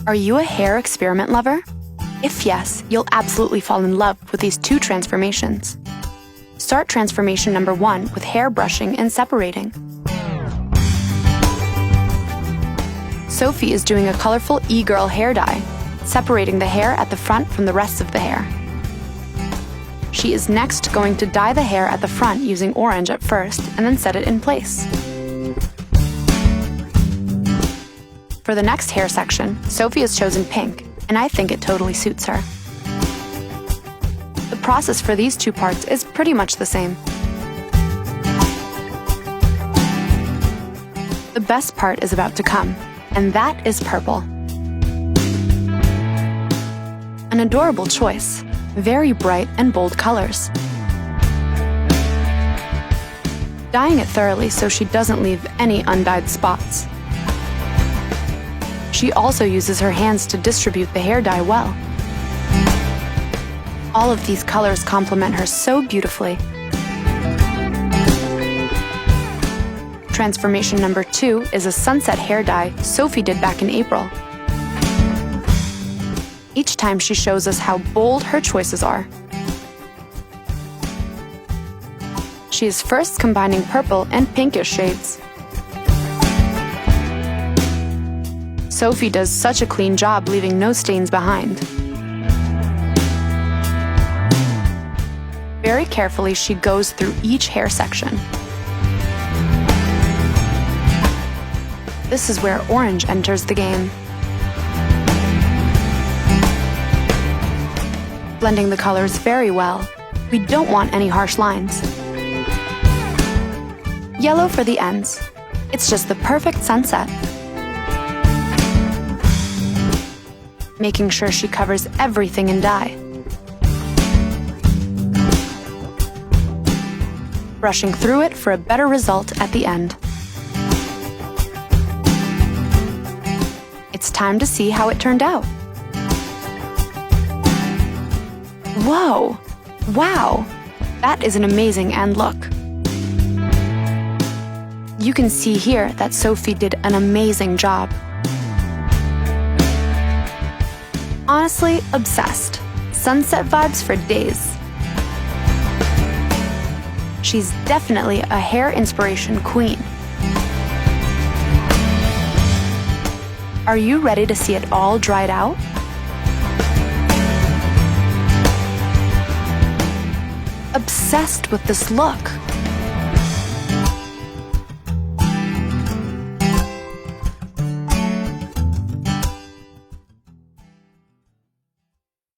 Are you a hair experiment lover? If yes, you'll absolutely fall in love with these two transformations. Start transformation number 1 with hair brushing and separating. Sophie is doing a colorful e-girl hair dye, separating the hair at the front from the rest of the hair. She is next going to dye the hair at the front using orange at first and then set it in place. For the next hair section, Sophie has chosen pink, and I think it totally suits her. The process for these two parts is pretty much the same. The best part is about to come, and that is purple. An adorable choice, very bright and bold colors. Dyeing it thoroughly so she doesn't leave any undyed spots. She also uses her hands to distribute the hair dye well. All of these colors complement her so beautifully. Transformation number 2 is a sunset hair dye Sophie did back in April. Each time she shows us how bold her choices are. She is first combining purple and pinkish shades. Sophie does such a clean job leaving no stains behind. Very carefully, she goes through each hair section. This is where orange enters the game. Blending the colors very well. We don't want any harsh lines. Yellow for the ends. It's just the perfect sunset. Making sure she covers everything in dye. Brushing through it for a better result at the end. It's time to see how it turned out. Whoa! Wow! That is an amazing end look. You can see here that Sophie did an amazing job. Honestly, obsessed. Sunset vibes for days. She's definitely a hair inspiration queen. Are you ready to see it all dried out? Obsessed with this look.